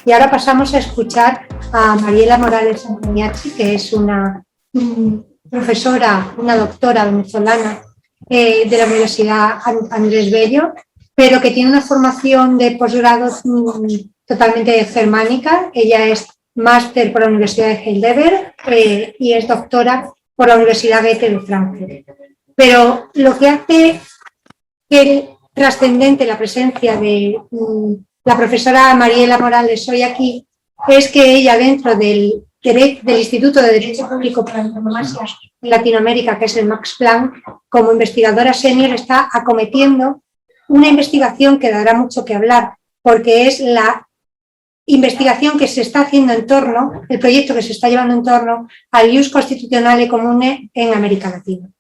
Y ahora pasamos a escuchar a Mariela Morales Antoniazzi, que es una profesora, una doctora venezolana de la Universidad Andrés Bello, pero que tiene una formación de posgrado totalmente germánica. Ella es máster por la Universidad de Heidelberg y es doctora por la Universidad Goethe de Frankfurt. Pero lo que hace que trascendente la presencia de la profesora Mariela Morales hoy aquí es que ella, dentro del Instituto de Derecho Público para la Antonomasia en Latinoamérica, que es el Max Planck, como investigadora senior está acometiendo una investigación que dará mucho que hablar, porque es la investigación que se está haciendo en torno, el proyecto que se está llevando en torno al Ius Constituzionale Comune en América Latina.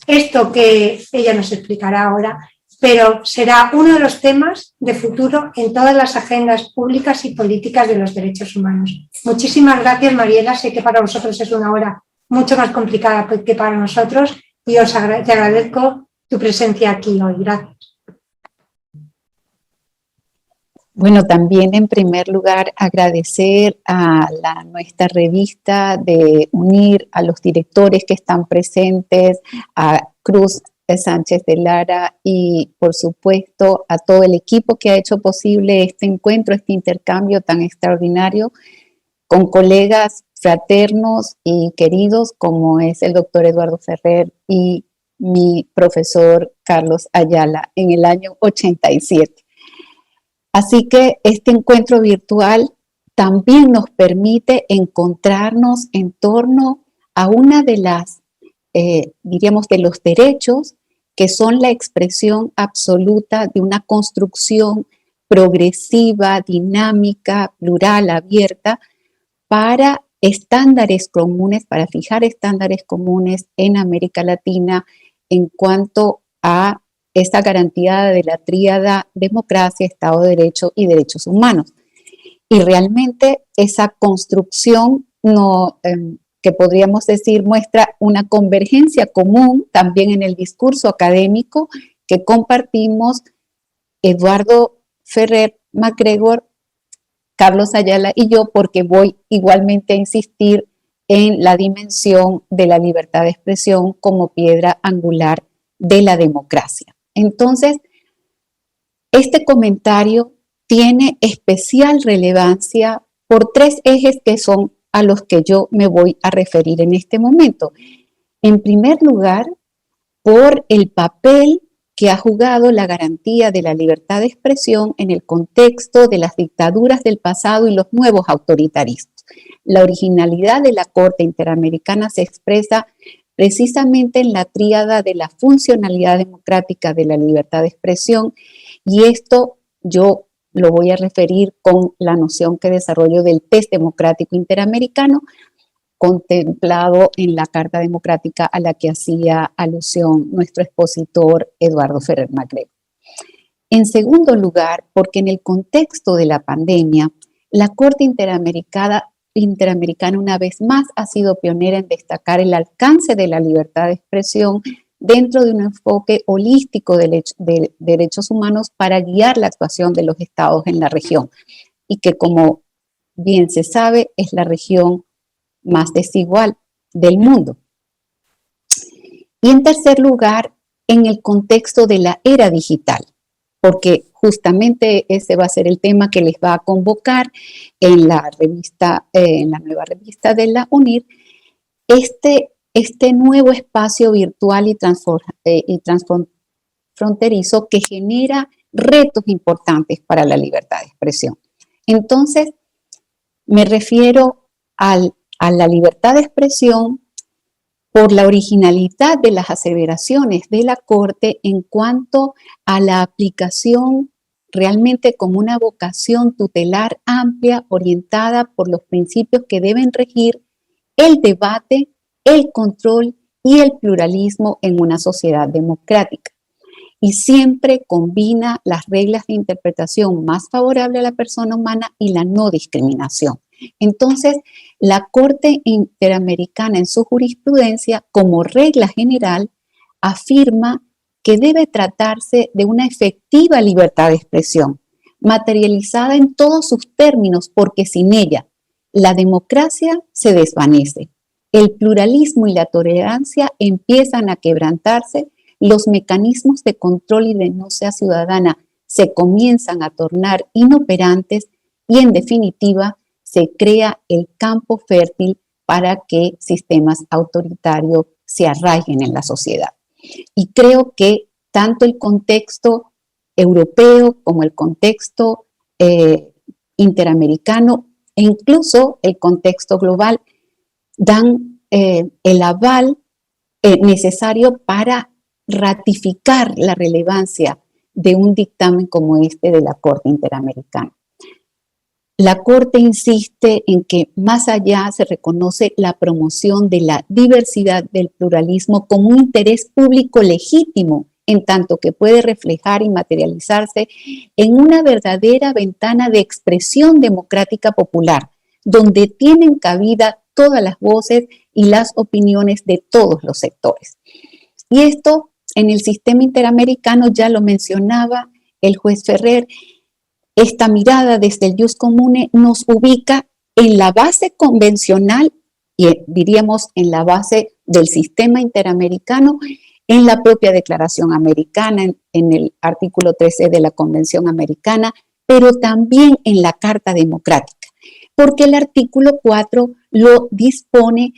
Esto que ella nos explicará ahora, pero será uno de los temas de futuro en todas las agendas públicas y políticas de los derechos humanos. Muchísimas gracias, Mariela. Sé que para vosotros es una hora mucho más complicada que para nosotros y te agradezco tu presencia aquí hoy. Gracias. Bueno, también en primer lugar agradecer a nuestra revista de UNIR, a los directores que están presentes, a Cruz Sánchez de Lara y por supuesto a todo el equipo que ha hecho posible este encuentro, este intercambio tan extraordinario con colegas fraternos y queridos como es el doctor Eduardo Ferrer y mi profesor Carlos Ayala en el año 87. Así que este encuentro virtual también nos permite encontrarnos en torno a una de las, diríamos, de los derechos que son la expresión absoluta de una construcción progresiva, dinámica, plural, abierta, para estándares comunes, para fijar estándares comunes en América Latina en cuanto a esta garantía de la tríada democracia, Estado de Derecho y derechos humanos. Y realmente esa construcción que podríamos decir muestra una convergencia común también en el discurso académico que compartimos Eduardo Ferrer MacGregor, Carlos Ayala y yo, porque voy igualmente a insistir en la dimensión de la libertad de expresión como piedra angular de la democracia. Entonces, este comentario tiene especial relevancia por tres ejes que son a los que yo me voy a referir en este momento. En primer lugar, por el papel que ha jugado la garantía de la libertad de expresión en el contexto de las dictaduras del pasado y los nuevos autoritarismos. La originalidad de la Corte Interamericana se expresa precisamente en la tríada de la funcionalidad democrática de la libertad de expresión, y esto yo lo voy a referir con la noción que desarrollo del test democrático interamericano, contemplado en la Carta Democrática a la que hacía alusión nuestro expositor Eduardo Ferrer MacGregor. En segundo lugar, porque en el contexto de la pandemia, la Corte Interamericana una vez más ha sido pionera en destacar el alcance de la libertad de expresión dentro de un enfoque holístico de derechos humanos para guiar la actuación de los estados en la región y que, como bien se sabe, es la región más desigual del mundo. Y en tercer lugar, en el contexto de la era digital, porque justamente ese va a ser el tema que les va a convocar en la revista, en la nueva revista de la UNIR, este nuevo espacio virtual y transfronterizo que genera retos importantes para la libertad de expresión. Entonces, me refiero a la libertad de expresión por la originalidad de las aseveraciones de la Corte en cuanto a la aplicación realmente como una vocación tutelar amplia orientada por los principios que deben regir el debate, el control y el pluralismo en una sociedad democrática. Y siempre combina las reglas de interpretación más favorable a la persona humana y la no discriminación. Entonces, la Corte Interamericana en su jurisprudencia, como regla general, afirma que debe tratarse de una efectiva libertad de expresión, materializada en todos sus términos, porque sin ella la democracia se desvanece, el pluralismo y la tolerancia empiezan a quebrantarse, los mecanismos de control y denuncia ciudadana se comienzan a tornar inoperantes y, en definitiva, se crea el campo fértil para que sistemas autoritarios se arraiguen en la sociedad. Y creo que tanto el contexto europeo como el contexto interamericano e incluso el contexto global dan el aval necesario para ratificar la relevancia de un dictamen como este de la Corte Interamericana. La Corte insiste en que más allá se reconoce la promoción de la diversidad del pluralismo como un interés público legítimo, en tanto que puede reflejar y materializarse en una verdadera ventana de expresión democrática popular, donde tienen cabida todas las voces y las opiniones de todos los sectores. Y esto en el sistema interamericano ya lo mencionaba el juez Ferrer. Esta mirada desde el jus comune nos ubica en la base convencional y diríamos en la base del sistema interamericano, en la propia Declaración Americana, en el artículo 13 de la Convención Americana, pero también en la Carta Democrática, porque el artículo 4 lo dispone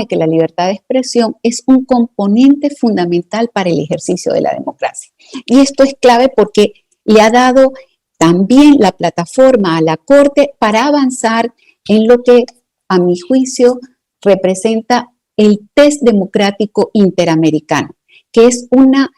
que la libertad de expresión es un componente fundamental para el ejercicio de la democracia. Y esto es clave porque le ha dado también la plataforma a la Corte para avanzar en lo que, a mi juicio, representa el test democrático interamericano, que es una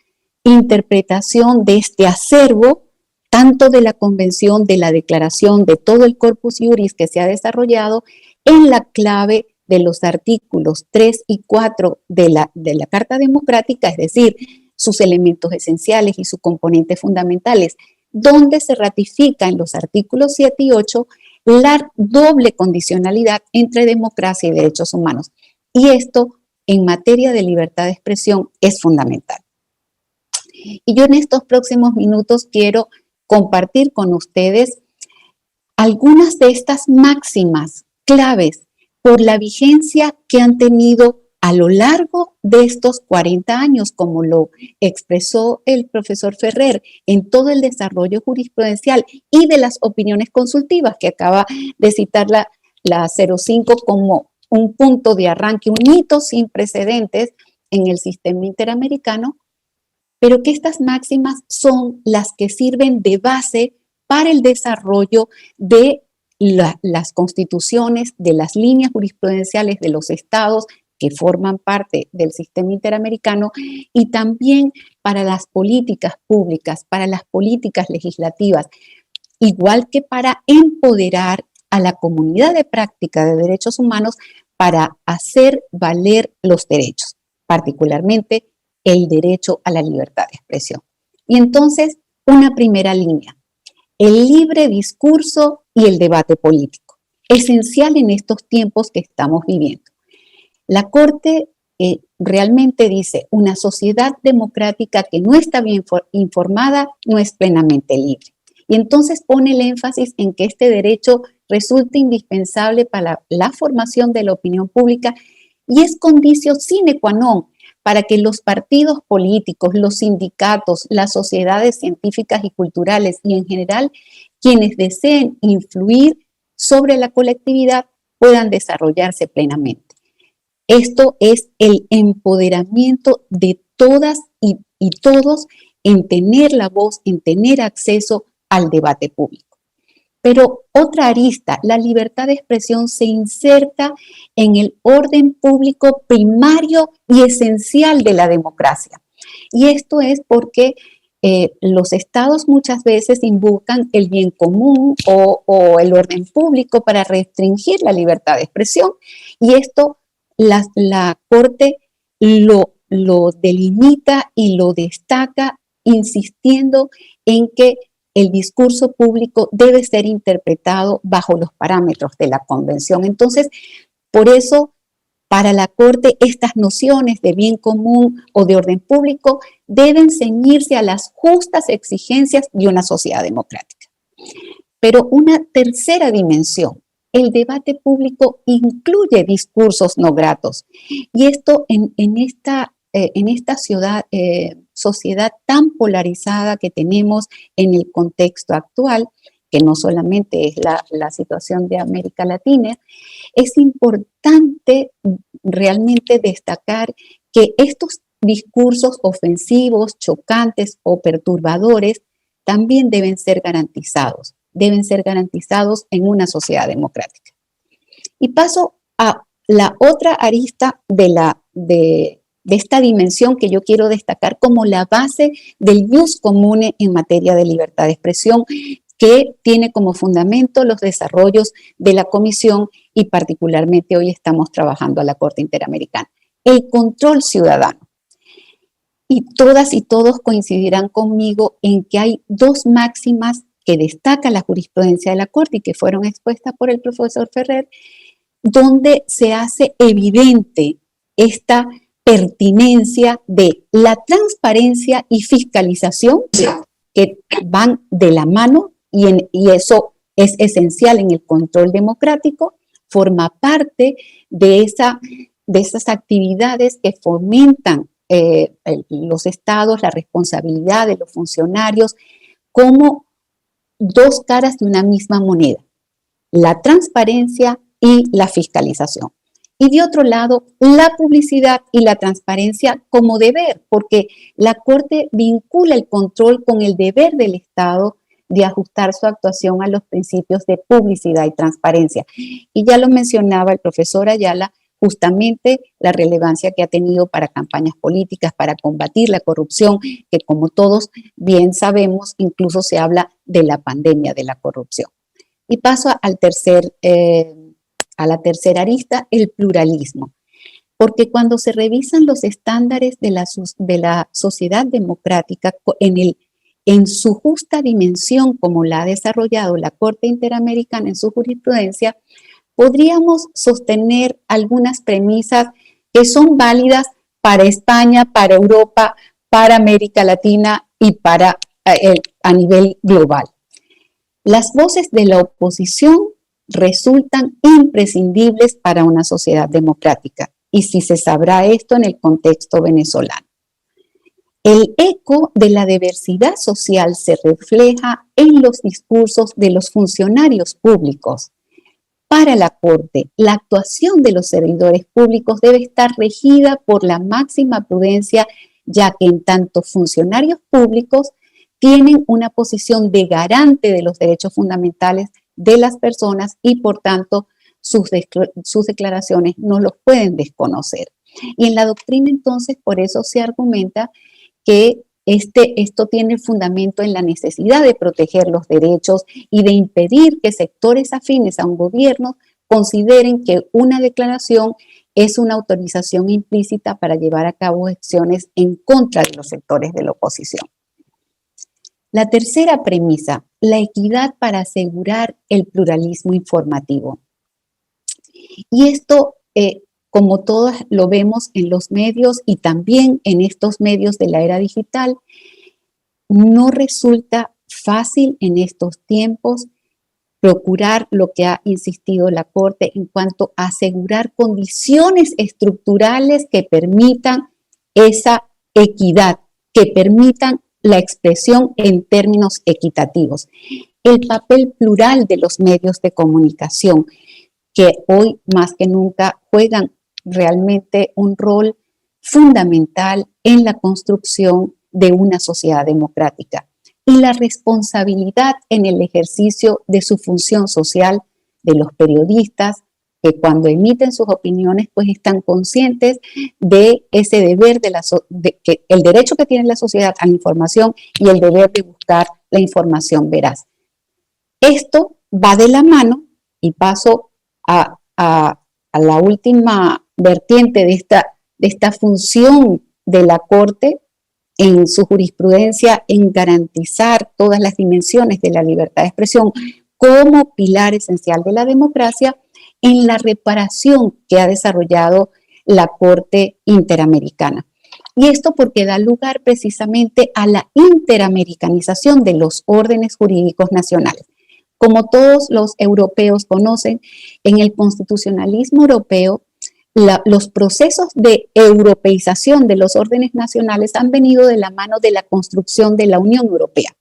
interpretación de este acervo, tanto de la Convención, de la Declaración, de todo el corpus juris que se ha desarrollado en la clave de los artículos 3 y 4 de la Carta Democrática, es decir, sus elementos esenciales y sus componentes fundamentales, donde se ratifica en los artículos 7 y 8 la doble condicionalidad entre democracia y derechos humanos. Y esto, en materia de libertad de expresión, es fundamental. Y yo en estos próximos minutos quiero compartir con ustedes algunas de estas máximas claves por la vigencia que han tenido a lo largo de estos 40 años, como lo expresó el profesor Ferrer, en todo el desarrollo jurisprudencial y de las opiniones consultivas que acaba de citar la 05 como un punto de arranque, un hito sin precedentes en el sistema interamericano, pero que estas máximas son las que sirven de base para el desarrollo de las constituciones, de las líneas jurisprudenciales de los estados que forman parte del sistema interamericano y también para las políticas públicas, para las políticas legislativas, igual que para empoderar a la comunidad de práctica de derechos humanos para hacer valer los derechos, particularmente el derecho a la libertad de expresión. Y entonces, una primera línea, el libre discurso y el debate político, esencial en estos tiempos que estamos viviendo. La Corte realmente dice, una sociedad democrática que no está bien informada no es plenamente libre. Y entonces pone el énfasis en que este derecho resulta indispensable para la formación de la opinión pública y es condición sine qua non para que los partidos políticos, los sindicatos, las sociedades científicas y culturales y en general quienes deseen influir sobre la colectividad puedan desarrollarse plenamente. Esto es el empoderamiento de todas y todos en tener la voz, en tener acceso al debate público. Pero otra arista, la libertad de expresión se inserta en el orden público primario y esencial de la democracia. Y esto es porque los estados muchas veces invocan el bien común o el orden público para restringir la libertad de expresión. Y esto la Corte lo delimita y lo destaca insistiendo en que el discurso público debe ser interpretado bajo los parámetros de la Convención. Entonces, por eso Para la Corte, estas nociones de bien común o de orden público deben ceñirse a las justas exigencias de una sociedad democrática. Pero una tercera dimensión, el debate público incluye discursos no gratos. Y esto en esta sociedad tan polarizada que tenemos en el contexto actual, que no solamente es la situación de América Latina, es importante realmente destacar que estos discursos ofensivos, chocantes o perturbadores también deben ser garantizados en una sociedad democrática. Y paso a la otra arista de esta dimensión que yo quiero destacar como la base del jus comune en materia de libertad de expresión, que tiene como fundamento los desarrollos de la Comisión y particularmente hoy estamos trabajando a la Corte Interamericana. El control ciudadano. Y todas y todos coincidirán conmigo en que hay dos máximas que destaca la jurisprudencia de la Corte y que fueron expuestas por el profesor Ferrer, donde se hace evidente esta pertinencia de la transparencia y fiscalización que van de la mano y eso es esencial en el control democrático, forma parte de esas actividades que fomentan los estados, la responsabilidad de los funcionarios como dos caras de una misma moneda, la transparencia y la fiscalización. Y de otro lado, la publicidad y la transparencia como deber, porque la Corte vincula el control con el deber del Estado de ajustar su actuación a los principios de publicidad y transparencia. Y ya lo mencionaba el profesor Ayala, justamente la relevancia que ha tenido para campañas políticas, para combatir la corrupción, que como todos bien sabemos, incluso se habla de la pandemia de la corrupción. Y paso a la tercera arista, el pluralismo. Porque cuando se revisan los estándares de la sociedad democrática en su justa dimensión, como la ha desarrollado la Corte Interamericana en su jurisprudencia, podríamos sostener algunas premisas que son válidas para España, para Europa, para América Latina y a nivel global. Las voces de la oposición resultan imprescindibles para una sociedad democrática, y si se sabrá esto en el contexto venezolano. El eco de la diversidad social se refleja en los discursos de los funcionarios públicos. Para la Corte, la actuación de los servidores públicos debe estar regida por la máxima prudencia, ya que en tanto funcionarios públicos tienen una posición de garante de los derechos fundamentales de las personas y por tanto sus declaraciones no los pueden desconocer. Y en la doctrina entonces por eso se argumenta que esto tiene fundamento en la necesidad de proteger los derechos y de impedir que sectores afines a un gobierno consideren que una declaración es una autorización implícita para llevar a cabo acciones en contra de los sectores de la oposición. La tercera premisa, la equidad para asegurar el pluralismo informativo. Y esto, como todos lo vemos en los medios y también en estos medios de la era digital, no resulta fácil en estos tiempos procurar lo que ha insistido la Corte en cuanto a asegurar condiciones estructurales que permitan esa equidad, que permitan la expresión en términos equitativos. El papel plural de los medios de comunicación, que hoy más que nunca juegan realmente un rol fundamental en la construcción de una sociedad democrática, y la responsabilidad en el ejercicio de su función social de los periodistas, que cuando emiten sus opiniones pues están conscientes de ese deber el derecho que tiene la sociedad a la información y el deber de buscar la información veraz. Esto va de la mano, y paso a la última vertiente de esta función de la Corte en su jurisprudencia en garantizar todas las dimensiones de la libertad de expresión como pilar esencial de la democracia, en la reparación que ha desarrollado la Corte Interamericana. Y esto porque da lugar precisamente a la interamericanización de los órdenes jurídicos nacionales. Como todos los europeos conocen, en el constitucionalismo europeo, los procesos de europeización de los órdenes nacionales han venido de la mano de la construcción de la Unión Europea.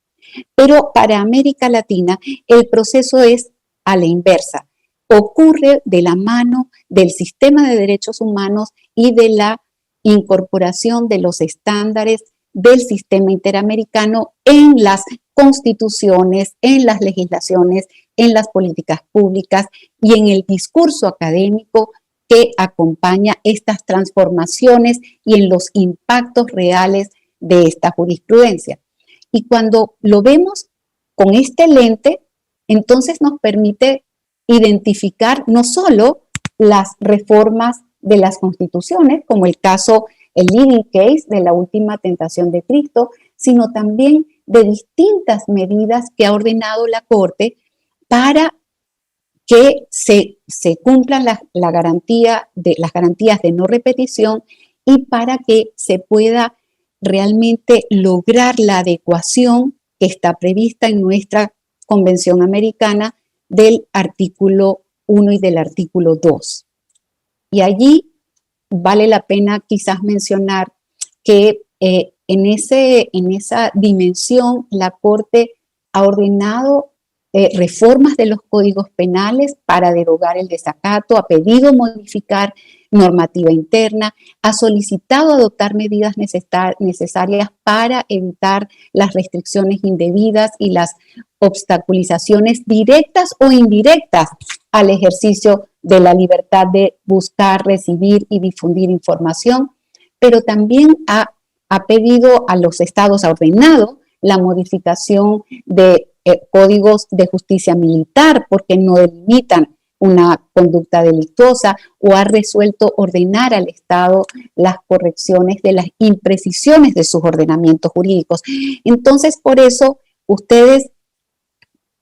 Pero para América Latina el proceso es a la inversa. Ocurre de la mano del sistema de derechos humanos y de la incorporación de los estándares del sistema interamericano en las constituciones, en las legislaciones, en las políticas públicas y en el discurso académico que acompaña estas transformaciones y en los impactos reales de esta jurisprudencia. Y cuando lo vemos con este lente, entonces nos permite identificar no solo las reformas de las constituciones, como el caso, el leading case de la última tentación de Cristo, sino también de distintas medidas que ha ordenado la Corte para que se cumplan las garantías de no repetición y para que se pueda realmente lograr la adecuación que está prevista en nuestra Convención Americana del artículo 1 y del artículo 2. Y allí vale la pena quizás mencionar que en esa dimensión la Corte ha ordenado reformas de los códigos penales para derogar el desacato, ha pedido modificar normativa interna, ha solicitado adoptar medidas necesarias para evitar las restricciones indebidas y las obstaculizaciones directas o indirectas al ejercicio de la libertad de buscar, recibir y difundir información, pero también ha pedido a los estados, ha ordenado la modificación de códigos de justicia militar porque no delimitan una conducta delictuosa, o ha resuelto ordenar al Estado las correcciones de las imprecisiones de sus ordenamientos jurídicos. Entonces, por eso, ustedes,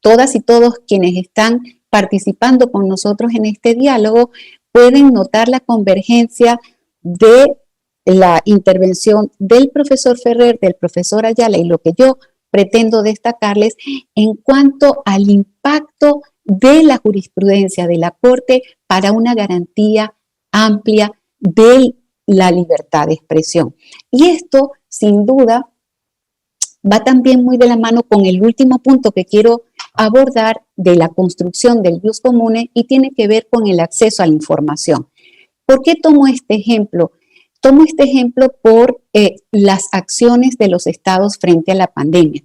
todas y todos quienes están participando con nosotros en este diálogo, pueden notar la convergencia de la intervención del profesor Ferrer, del profesor Ayala y lo que yo pretendo destacarles en cuanto al impacto de la jurisprudencia de la Corte para una garantía amplia de la libertad de expresión. Y esto, sin duda, va también muy de la mano con el último punto que quiero abordar de la construcción del jus comune y tiene que ver con el acceso a la información. ¿Por qué tomo este ejemplo? Tomo este ejemplo por las acciones de los estados frente a la pandemia.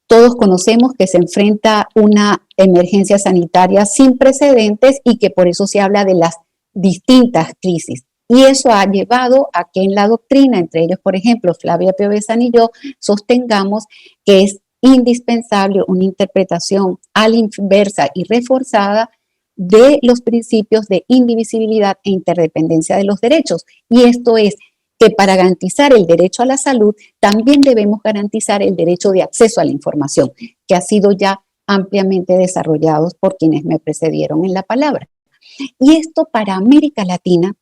Todos conocemos que se enfrenta una emergencia sanitaria sin precedentes y que por eso se habla de las distintas crisis. Y eso ha llevado a que en la doctrina, entre ellos, por ejemplo, Flavia Piovesan y yo, sostengamos que es indispensable una interpretación a la inversa y reforzada de los principios de indivisibilidad e interdependencia de los derechos. Y esto es que para garantizar el derecho a la salud, también debemos garantizar el derecho de acceso a la información, que ha sido ya ampliamente desarrollado por quienes me precedieron en la palabra. Y esto para América Latina,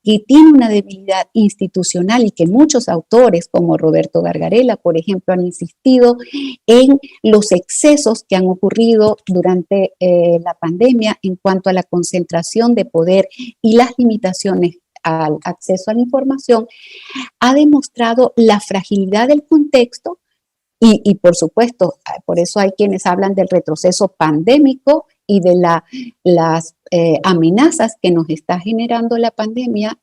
que tiene una debilidad institucional y que muchos autores, como Roberto Gargarella, por ejemplo, han insistido en los excesos que han ocurrido durante la pandemia en cuanto a la concentración de poder y las limitaciones al acceso a la información, ha demostrado la fragilidad del contexto y por supuesto, por eso hay quienes hablan del retroceso pandémico y de las amenazas que nos está generando la pandemia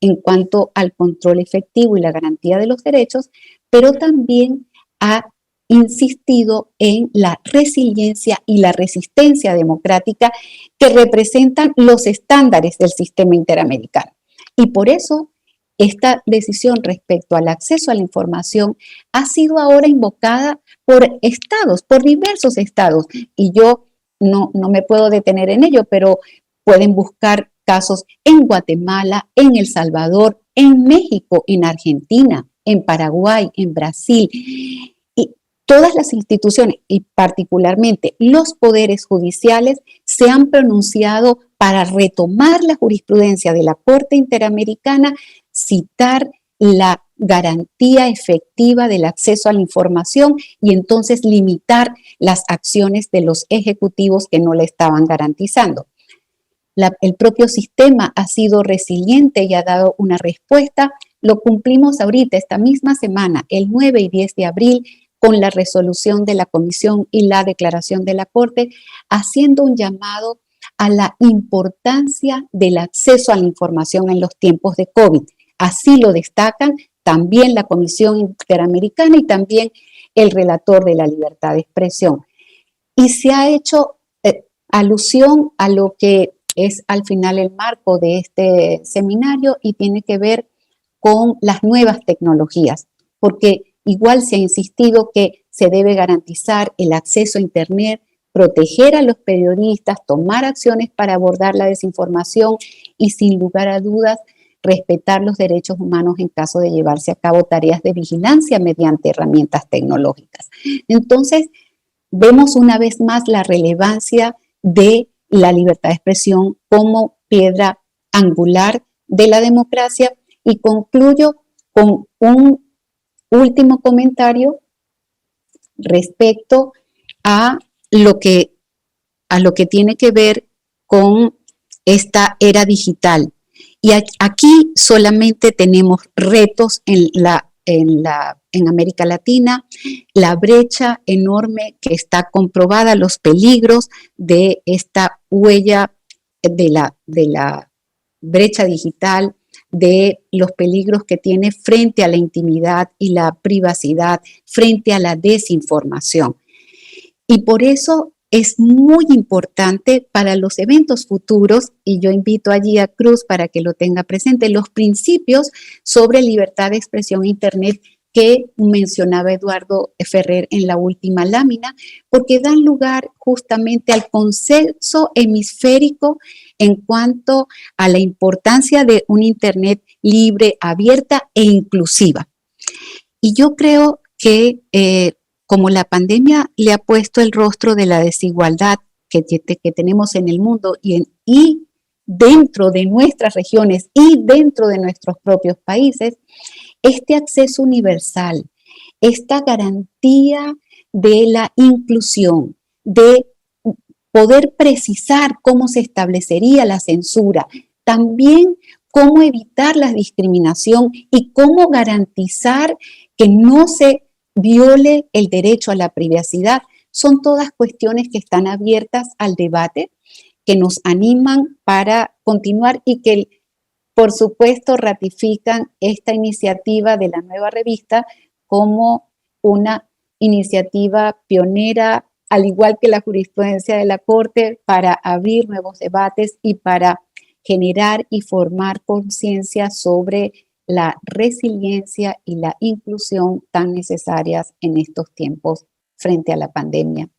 en cuanto al control efectivo y la garantía de los derechos, pero también ha insistido en la resiliencia y la resistencia democrática que representan los estándares del sistema interamericano. Y por eso esta decisión respecto al acceso a la información ha sido ahora invocada por estados, por diversos estados. Y yo no me puedo detener en ello, pero pueden buscar casos en Guatemala, en El Salvador, en México, en Argentina, en Paraguay, en Brasil. Y todas las instituciones y particularmente los poderes judiciales se han pronunciado para retomar la jurisprudencia de la Corte Interamericana, citar la garantía efectiva del acceso a la información y entonces limitar las acciones de los ejecutivos que no la estaban garantizando. El propio sistema ha sido resiliente y ha dado una respuesta. Lo cumplimos ahorita, esta misma semana, el 9 y 10 de abril, con la resolución de la Comisión y la declaración de la Corte, haciendo un llamado a la importancia del acceso a la información en los tiempos de COVID. Así lo destacan también la Comisión Interamericana y también el relator de la libertad de expresión. Y se ha hecho alusión a lo que es al final el marco de este seminario y tiene que ver con las nuevas tecnologías, porque igual se ha insistido que se debe garantizar el acceso a Internet, proteger a los periodistas, tomar acciones para abordar la desinformación y, sin lugar a dudas, respetar los derechos humanos en caso de llevarse a cabo tareas de vigilancia mediante herramientas tecnológicas. Entonces, vemos una vez más la relevancia de la libertad de expresión como piedra angular de la democracia y concluyo con un último comentario respecto a lo que tiene que ver con esta era digital. Y aquí solamente tenemos retos en América Latina, la brecha enorme que está comprobada, los peligros de esta huella de la brecha digital, de los peligros que tiene frente a la intimidad y la privacidad, frente a la desinformación. Y por eso es muy importante para los eventos futuros, y yo invito allí a Cruz para que lo tenga presente, los principios sobre libertad de expresión en Internet que mencionaba Eduardo Ferrer en la última lámina, porque dan lugar justamente al consenso hemisférico en cuanto a la importancia de un Internet libre, abierta e inclusiva. Y yo creo que como la pandemia le ha puesto el rostro de la desigualdad que tenemos en el mundo y dentro de nuestras regiones y dentro de nuestros propios países, este acceso universal, esta garantía de la inclusión, de poder precisar cómo se establecería la censura, también cómo evitar la discriminación y cómo garantizar que no se viole el derecho a la privacidad, son todas cuestiones que están abiertas al debate, que nos animan para continuar y que, por supuesto, ratifican esta iniciativa de la nueva revista como una iniciativa pionera, al igual que la jurisprudencia de la Corte, para abrir nuevos debates y para generar y formar conciencia sobre la resiliencia y la inclusión tan necesarias en estos tiempos frente a la pandemia